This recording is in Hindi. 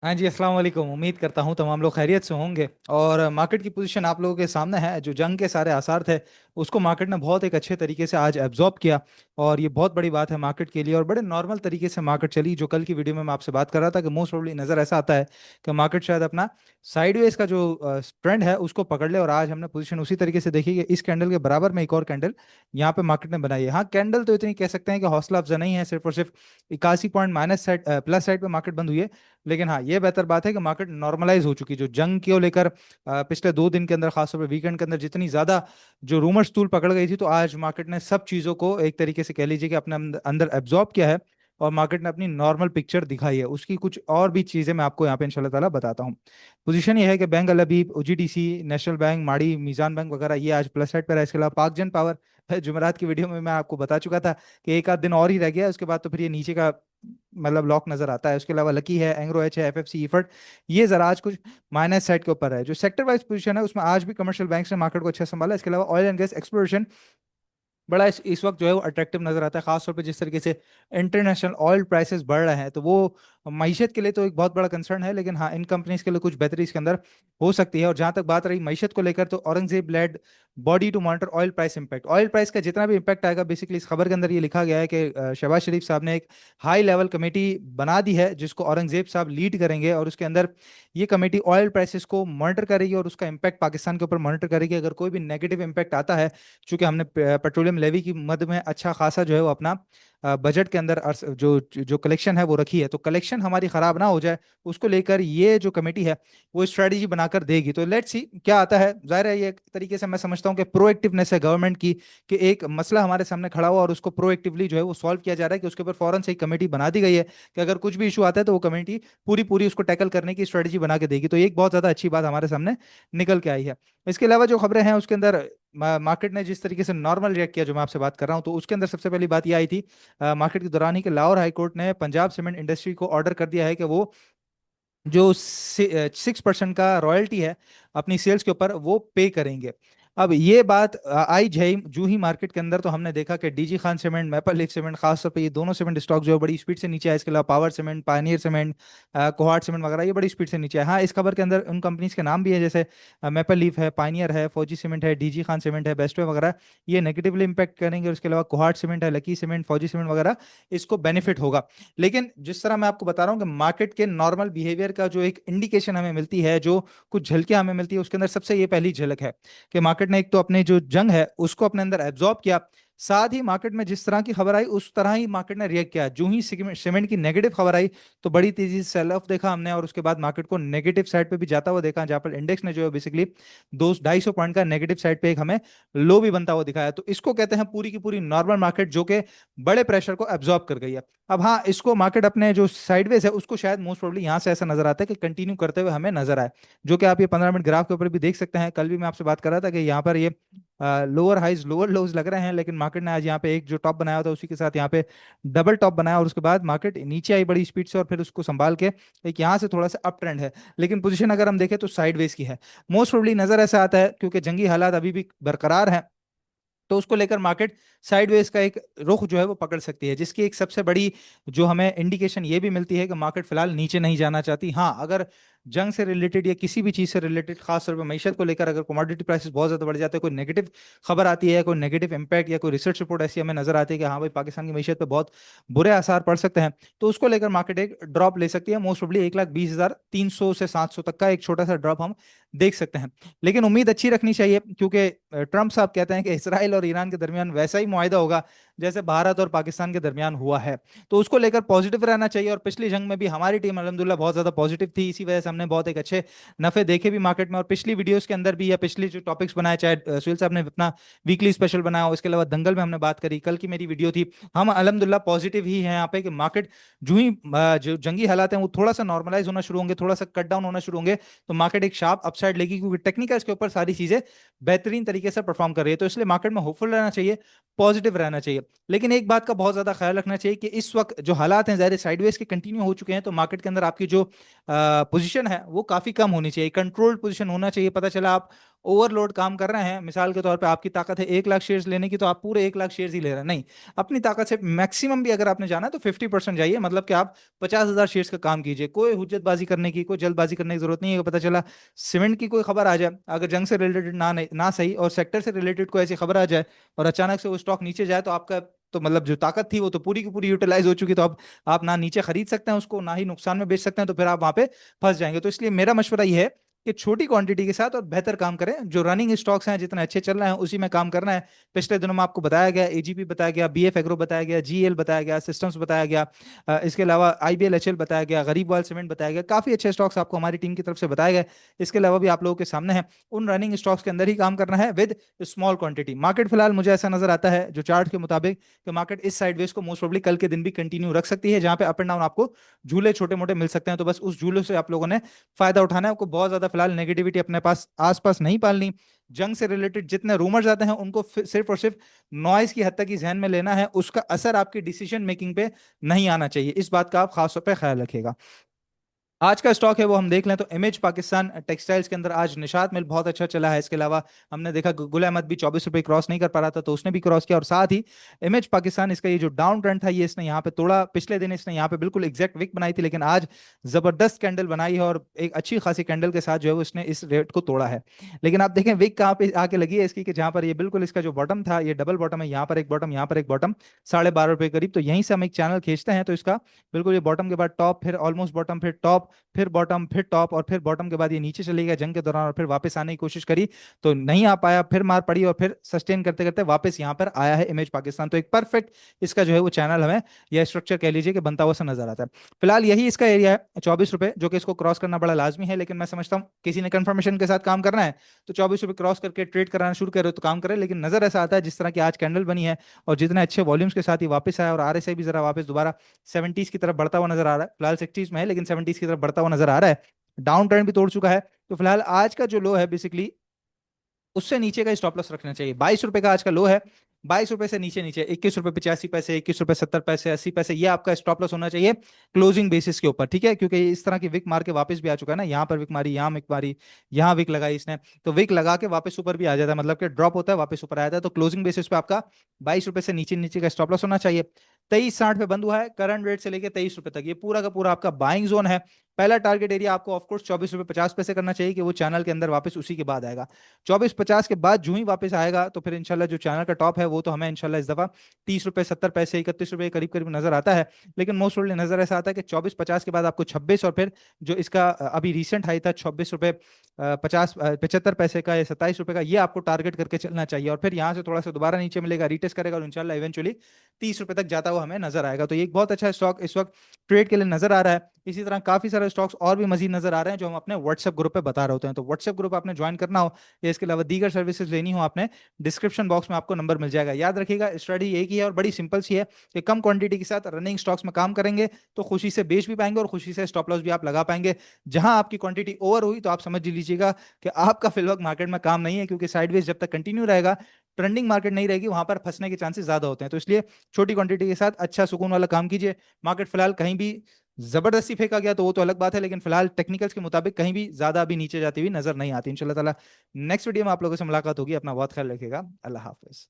हाँ जी, अस्सलाम वालेकुम। उम्मीद करता हूँ तमाम लोग खैरियत से होंगे। और मार्केट की पोजीशन आप लोगों के सामने है। जो जंग के सारे आसार थे उसको मार्केट ने बहुत एक अच्छे तरीके से आज एब्जॉर्ब किया। और ये बहुत बड़ी बात है मार्केट के लिए। और बड़े नॉर्मल तरीके से मार्केट चली। जो कल की वीडियो में मैं आपसे बात कर रहा था कि मोस्ट प्रोबेबली नज़र ऐसा आता है कि मार्केट शायद अपना साइडवेज का जो ट्रेंड है उसको पकड़ ले। और आज हमने पोजीशन उसी तरीके से देखी कि इस कैंडल के बराबर में एक और कैंडल यहाँ पे मार्केट ने बनाई है। हाँ, कैंडल तो इतनी कह सकते हैं कि हौसला अफजा नहीं है। सिर्फ और सिर्फ 81 point minus side plus side पे मार्केट बंद हुई है। लेकिन हाँ, ये बेहतर बात है कि मार्केट नॉर्मलाइज हो चुकी है। जो जंग को लेकर पिछले 2 दिन के अंदर, खासतौर पर वीकेंड के अंदर जितनी ज्यादा जो रूमर्स तूल पकड़ गई थी, तो आज मार्केट ने सब चीजों को एक तरीके से कह लीजिए कि अपने अंदर एब्जॉर्ब किया है। और मार्केट ने अपनी नॉर्मल पिक्चर दिखाई है। उसकी कुछ और भी चीजें मैं आपको यहाँ पे इंशाल्लाह ताला बताता हूँ। पोजीशन ये है कि बैंक अल अबीब, ओजीडीसी, नेशनल बैंक, माड़ी, मीजान बैंक वगैरह ये आज प्लस साइड पर है। इसके अलावा पाक जन पावर जुमेरात की वीडियो में मैं आपको बता चुका था कि एक आध दिन और ही रह गया है, उसके बाद तो फिर ये नीचे का मतलब लॉक नजर आता है। उसके अलावा लकी है, एंग्रो एच है, एफएफसी, इफर्ट, ये जरा आज कुछ माइनस साइड के ऊपर है। जो सेक्टर वाइज पोजीशन है उसमें आज भी कमर्शियल बैंक्स ने मार्केट को अच्छा संभाला। इसके अलावा ऑयल एंड गैस एक्सप्लोरेशन बड़ा इस वक्त जो है वो अट्रैक्टिव नजर आता है। खासतौर पे जिस तरीके से इंटरनेशनल ऑयल प्राइसेस बढ़ रहे हैं, तो वो मईशत के लिए तो एक बहुत बड़ा कंसर्न है। लेकिन हाँ, इन कंपनीज के लिए कुछ बेहतरी इसके अंदर हो सकती है। और जहां तक बात रही मईशत को लेकर, तो Aurangzeb led body to monitor oil price impact, oil price का जितना भी इंपैक्ट आएगा, बेसिकली इस खबर के अंदर ये लिखा गया है कि शहबाज शरीफ साहब ने एक हाई लेवल कमेटी बना दी है जिसको औरंगजेब साहब लीड करेंगे। और उसके अंदर ये कमेटी ऑयल प्राइसेस को मॉनिटर करेगी और उसका इंपैक्ट पाकिस्तान के ऊपर मॉनिटर करेगी। अगर कोई भी नेगेटिव इंपैक्ट आता है, चूंकि हमने पेट्रोलियम लेवी की मद में अच्छा खासा जो है वो अपना बजट के अंदर जो जो कलेक्शन है वो रखी है, तो कलेक्शन हमारी खराब ना हो जाए उसको लेकर ये जो कमेटी है वो स्ट्रेटेजी बनाकर देगी। तो लेट्स सी क्या आता है। जाहिर है ये एक तरीके से मैं समझता हूँ कि प्रोएक्टिवनेस है गवर्नमेंट की, कि एक मसला हमारे सामने खड़ा हुआ और उसको प्रोएक्टिवली जो है वो सॉल्व किया जा रहा है, कि उसके ऊपर फौरन से एक कमेटी बना दी गई है कि अगर कुछ भी इशू आता है तो वो कमेटी पूरी पूरी उसको टैकल करने की स्ट्रेटेजी बना के देगी। तो ये एक बहुत ज्यादा अच्छी बात हमारे सामने निकल के आई है। इसके अलावा जो खबरें हैं उसके अंदर मार्केट ने जिस तरीके से नॉर्मल रिएक्ट किया, जो मैं आपसे बात कर रहा हूं, तो उसके अंदर सबसे पहली बात यह आई थी मार्केट के दौरान ही कि लाहौर हाई कोर्ट ने पंजाब सीमेंट इंडस्ट्री को ऑर्डर कर दिया है कि वो जो 6% का रॉयल्टी है अपनी सेल्स के ऊपर वो पे करेंगे। अब ये बात आई जय जू ही मार्केट के अंदर, तो हमने देखा कि DG Khan cement, maple leaf cement, खासतौर पे ये दोनों सीमेंट स्टॉक जो है बड़ी स्पीड से नीचे है। इसके अलावा power cement, Pioneer cement, Kohat cement वगैरह ये बड़ी स्पीड से नीचे है। हाँ, इस खबर के अंदर उन कंपनीज के नाम भी है, जैसे मैपल लीफ है, पायनियर है, फौजी सीमेंट है, डीजी खान सीमेंट है, बेस्टवे वगैरह, ये नेगेटिवली इंपैक्ट करेंगे। और इसके अलावा कोहाट सीमेंट है, लकी सीमेंट, फौजी सीमेंट वगैरह, इसको बेनिफिट होगा। लेकिन जिस तरह मैं आपको बता रहा हूँ कि मार्केट के नॉर्मल बिहेवियर का जो एक इंडिकेशन हमें मिलती है, जो कुछ झलकियां हमें मिलती है, उसके अंदर सबसे ये पहली झलक है कि मार्केट ने एक तो अपने जो जंग है उसको अपने अंदर एब्जॉर्ब किया। साथ ही मार्केट में जिस तरह की खबर आई उस तरह ही मार्केट ने रिएक्ट किया। जो ही सीमेंट की नेगेटिव खबर आई तो बड़ी तेजी से सेल ऑफ देखा हमने, और उसके बाद मार्केट को नेगेटिव साइड पे भी जाता हुआ देखा, जहां पर इंडेक्स ने जो है बेसिकली 200-250 पॉइंट का नेगेटिव साइड पे एक हमें लो भी बनता हुआ दिखाया। तो इसको कहते हैं पूरी की पूरी नॉर्मल मार्केट जो कि बड़े प्रेशर को एब्जॉर्ब कर गई है। अब हाँ, इसको मार्केट अपने जो साइडवेज है उसको शायद मोस्ट प्रोबेबली यहाँ से ऐसा नजर आता है कि कंटिन्यू करते हुए हमें नजर आए। जो कि आप ये 15 मिनट ग्राफ के ऊपर भी देख सकते हैं। कल भी मैं आपसे बात कर रहा था कि यहाँ पर ये लोअर हाइज लोअर लोज लग रहे हैं, लेकिन मार्केट ने आज यहाँ पे एक जो टॉप बनाया था उसी के साथ यहाँ पे डबल टॉप बनाया, और उसके बाद मार्केट नीचे आई बड़ी स्पीड से, और फिर उसको संभाल के एक यहाँ से थोड़ा सा अप ट्रेंड है। लेकिन पोजीशन अगर हम देखें तो साइडवेज की है। मोस्ट प्रोबेबली नजर ऐसा आता है क्योंकि जंगी हालात अभी भी बरकरार हैं, तो उसको लेकर मार्केट साइडवेज का एक रुख जो है वो पकड़ सकती है, जिसकी एक सबसे बड़ी जो हमें इंडिकेशन ये भी मिलती है कि मार्केट फिलहाल नीचे नहीं जाना चाहती। हाँ, अगर जंग से रिलेटेड या किसी भी चीज से रिलेटेड, खासतौर पर मैशत को लेकर, अगर कमोडिटी प्राइसेस बहुत ज्यादा बढ़ जाते हैं, कोई नेगेटिव खबर आती है, कोई नेगेटिव इंपैक्ट या कोई रिसर्च रिपोर्ट ऐसी हमें नजर आती है कि हाँ भाई पाकिस्तान की मैशत पे बहुत बुरे आसार पड़ सकते हैं, तो उसको लेकर मार्केट एक ड्रॉप ले सकती है। मोस्ट प्रोबेबली 1,20,300 से 700 तक का एक छोटा सा ड्रॉप हम देख सकते हैं। लेकिन उम्मीद अच्छी रखनी चाहिए, क्योंकि ट्रंप साहब कहते हैं कि इसराइल और ईरान के दरमियान वैसा ही मुआहिदा होगा जैसे भारत और पाकिस्तान के दरमियान हुआ है। तो उसको लेकर पॉजिटिव रहना चाहिए। और पिछली जंग में भी हमारी टीम अल्हम्दुलिल्लाह बहुत ज्यादा पॉजिटिव थी, इसी वजह से हमने बहुत एक अच्छे नफे देखे भी मार्केट में। और पिछली वीडियोस के अंदर भी या पिछली जो टॉपिक्स बनाए, चाहे सुहेल साहब ने अपना वीकली स्पेशल बनाया हो, इसके अलावा दंगल में हमने बात करी, कल की मेरी वीडियो थी, हम अल्हम्दुलिल्लाह पॉजिटिव ही हैं यहाँ पे कि मार्केट जो ही जो जंगी हालात हैं वो थोड़ा सा नॉर्मलाइज होना शुरू होंगे, थोड़ा सा कट डाउन होना शुरू होंगे, तो मार्केट एक शार्प अपसाइड लेगी, क्योंकि टेक्निकल्स के ऊपर सारी चीजें बेहतरीन तरीके से परफॉर्म कर रही है। तो इसलिए मार्केट में होपफुल रहना चाहिए, पॉजिटिव रहना चाहिए। लेकिन एक बात का बहुत ज्यादा ख्याल रखना चाहिए कि इस वक्त जो हालात हैं ज़ाहिर साइडवेज के कंटिन्यू हो चुके हैं, तो मार्केट के अंदर आपकी जो पोजीशन है वो काफी कम होनी चाहिए, कंट्रोल्ड पोजीशन होना चाहिए। पता चला आप ओवरलोड काम कर रहे हैं, मिसाल के तौर पे आपकी ताकत है 1 लाख शेयर्स लेने की, तो आप पूरे 1 लाख शेयर्स ही ले रहे हैं, नहीं, अपनी ताकत से मैक्सिमम भी अगर आपने जाना है तो 50% जाइए, मतलब कि आप 50,000 शेयर्स का काम कीजिए। कोई हुज्जतबाजी करने की, कोई जल्दबाजी करने की जरूरत नहीं है। पता चला सीमेंट की कोई खबर आ जाए, अगर जंग से रिलेटेड ना सही और सेक्टर से रिलेटेड कोई ऐसी खबर आ जाए और अचानक से वो स्टॉक नीचे जाए, तो आपका तो मतलब जो ताकत थी वो तो पूरी की पूरी यूटिलाइज हो चुकी, तो अब आप ना नीचे खरीद सकते हैं उसको, ना ही नुकसान में बेच सकते हैं, तो फिर आप वहां पे फंस जाएंगे। तो इसलिए मेरा मशवरा ये है कि छोटी क्वांटिटी के साथ और बेहतर काम करें, जो रनिंग स्टॉक्स हैं जितने अच्छे चल रहे हैं उसी में काम करना है। पिछले दिनों में आपको बताया गया, एजीपी बताया गया, बीएफ एग्रो बताया गया, जीएल बताया गया, सिस्टम्स बताया गया, इसके अलावा आईबीएल एचएल बताया गया, गरीबवाल सीमेंट बताया गया, काफी अच्छे स्टॉक्स आपको हमारी टीम की तरफ से बताए गए। इसके अलावा भी आप लोगों के सामने है, उन रनिंग स्टॉक्स के अंदर ही काम करना है विद स्मॉल क्वांटिटी। मार्केट फिलहाल मुझे ऐसा नजर आता है जो चार्ट के मुताबिक कि मार्केट इस साइडवेज को मोस्ट प्रोबेबली कल के दिन भी कंटिन्यू रख सकती है, जहां पे अप एंड डाउन आपको झूले छोटे मोटे मिल सकते हैं, तो बस उस झूले से आप लोगों ने फायदा उठाना है। आपको बहुत ज्यादा फिलहाल नेगेटिविटी अपने पास आसपास नहीं पालनी। जंग से रिलेटेड जितने रूमर्स आते हैं उनको सिर्फ और सिर्फ नॉइज की हद तक ही जहन में लेना है, उसका असर आपकी डिसीजन मेकिंग पे नहीं आना चाहिए, इस बात का आप खास तौर पर ख्याल रखिएगा। आज का स्टॉक है वो हम देख लें तो इमेज पाकिस्तान टेक्सटाइल्स के अंदर आज निशात मिल बहुत अच्छा चला है। इसके अलावा हमने देखा गुल अहमद भी 24 रुपए क्रॉस नहीं कर पा रहा था, तो उसने भी क्रॉस किया, और साथ ही इमेज पाकिस्तान इसका ये जो डाउन ट्रेंड था ये इसने यहाँ पे तोड़ा। पिछले दिन इसने यहाँ पे बिल्कुल एग्जैक्ट विक बनाई थी, लेकिन आज जबरदस्त कैंडल बनाई है और एक अच्छी खासी कैंडल के साथ जो है वो इसने इस रेट को तोड़ा है। लेकिन आप देखें विक कहाँ पे आके लगी है इसकी, कि जहाँ पर ये बिल्कुल इसका जो बॉटम था ये डबल बॉटम है, यहाँ पर एक बॉटम, यहाँ पर एक बॉटम, 12.5 रुपए करीब। तो यहीं से हम एक चैनल खींचते हैं तो इसका बिल्कुल ये बॉटम के बाद टॉप, फिर ऑलमोस्ट बॉटम, फिर टॉप, फिर बॉटम, फिर टॉप, और फिर बॉटम के बाद ये नीचे चली गया जंग के दौरान, और फिर वापस आने की कोशिश करी तो नहीं आ पाया, फिर मार पड़ी, और फिर सस्टेन करते करते वापस यहाँ पर आया है इमेज पाकिस्तान। तो एक परफेक्ट इसका जो है वो चैनल हमें, यह स्ट्रक्चर कह लीजिए कि बनता हुआ सा नजर आता है। फिलहाल यही इसका एरिया है 24 रुपए, जो कि इसको क्रॉस करना बड़ा लाजमी है, लेकिन मैं समझता हूँ किसी ने कंफर्मेशन के साथ काम करना है तो 24 रुपए क्रॉस करके ट्रेड कराना शुरू करे तो काम करे। लेकिन नजर ऐसा आता है जिस तरह की आज कैंडल बनी है और जितने अच्छे वॉल्यूम्स के साथ ही वापस आया, और आरएसआई भी जरा वापस दोबारा 70s की तरफ बढ़ता हुआ नजर आ रहा है, फिलहाल 60s में है लेकिन 70s की तरफ बढ़ता हुआ नजर आ रहा है, डाउन ट्रेंड भी तोड़ चुका है। तो फिलहाल आज का जो लो है बेसिकली उससे नीचे का स्टॉप लॉस रखना चाहिए। 22 रुपए का आज का लो है, 22 रुपए से नीचे नीचे 21 रुपए 85 पैसे, 21 रुपए 70 पैसे, 80 पैसे, ये आपका स्टॉप लॉस होना चाहिए क्लोजिंग बेसिस के ऊपर, ठीक है, क्योंकि इस तरह की विक मार के वापस भी आ चुका है ना, यहाँ पर विक मारी, यहाँ विक मारी, यहाँ विक लगाई इसने, तो विक लगा के वापस ऊपर भी आ जाता है, मतलब कि ड्रॉप होता है वापस ऊपर आ जाता है। तो क्लोजिंग बेसिस पे आपका 22 रुपए से नीचे नीचे का स्टॉप लॉस होना चाहिए। 23.60 पे बंद हुआ है, करंट रेट से लेके 23 रुपए तक ये पूरा का पूरा आपका बाइंग जोन है। पहला टारगेट एरिया आपको ऑफकोर्स 24 रुपए 50 पैसे करना चाहिए, कि वो चैनल के अंदर वापस उसी के बाद आएगा। 24.50 के बाद जो ही वापस आएगा तो फिर इंशाल्लाह जो चैनल का टॉप है वो तो हमें इंशाल्लाह इस दफा 30 रुपए 70 पैसे 31 रुपए के करीब करीब नजर आता है। लेकिन मोस्ट प्रोबेबली नजर ऐसा आता है कि 24.50 के बाद आपको 26, और फिर जो इसका अभी रिसेंट हाई था 26 रुपए 50 75 पैसे का या 27 रुपए का, ये आपको टारगेट करके चलना चाहिए, और फिर यहाँ से थोड़ा सा दोबारा नीचे मिलेगा, रिटेस्ट करेगा और इंशाल्लाह इवेंचुअली 30 रुपए तक जाता हुआ हमें नजर आएगा। तो ये एक बहुत अच्छा स्टॉक इस वक्त ट्रेड के लिए नजर आ रहा है। इसी तरह काफी सारे स्टॉक्स और भी मजीद नजर आ रहे हैं जो हम अपने व्हाट्सएप ग्रुप पे बता रहे होते हैं। तो व्हाट्सएप ग्रुप आपने ज्वाइन करना हो या इसके अलावा दीगर सर्विसेज लेनी हो, आपने डिस्क्रिप्शन बॉक्स में आपको नंबर मिल जाएगा। याद रखिएगा स्ट्रेटजी एक ही है और बड़ी सिंपल सी है कि कम क्वांटिटी के साथ रनिंग स्टॉक्स में काम करेंगे तो खुशी से बेच भी पाएंगे और खुशी से स्टॉप लॉस भी आप लगा पाएंगे। जहां आपकी क्वांटिटी ओवर हुई तो आप समझ लीजिएगा कि आपका फिलवक्त मार्केट में काम नहीं है, क्योंकि साइडवेज जब तक कंटिन्यू रहेगा, ट्रेंडिंग मार्केट नहीं रहेगी, वहां पर फंसने के चांसेस ज्यादा होते हैं। तो इसलिए छोटी क्वांटिटी के साथ अच्छा सुकून वाला काम कीजिए। मार्केट फिलहाल कहीं भी जबरदस्ती फेंका गया तो वो तो अलग बात है, लेकिन फिलहाल टेक्निकल्स के मुताबिक कहीं भी ज्यादा अभी नीचे जाती हुई नजर नहीं आती। इंशाल्लाह ताला नेक्स्ट वीडियो में आप लोगों से मुलाकात होगी। अपना बहुत ख्याल रखिएगा। अल्लाह हाफिज।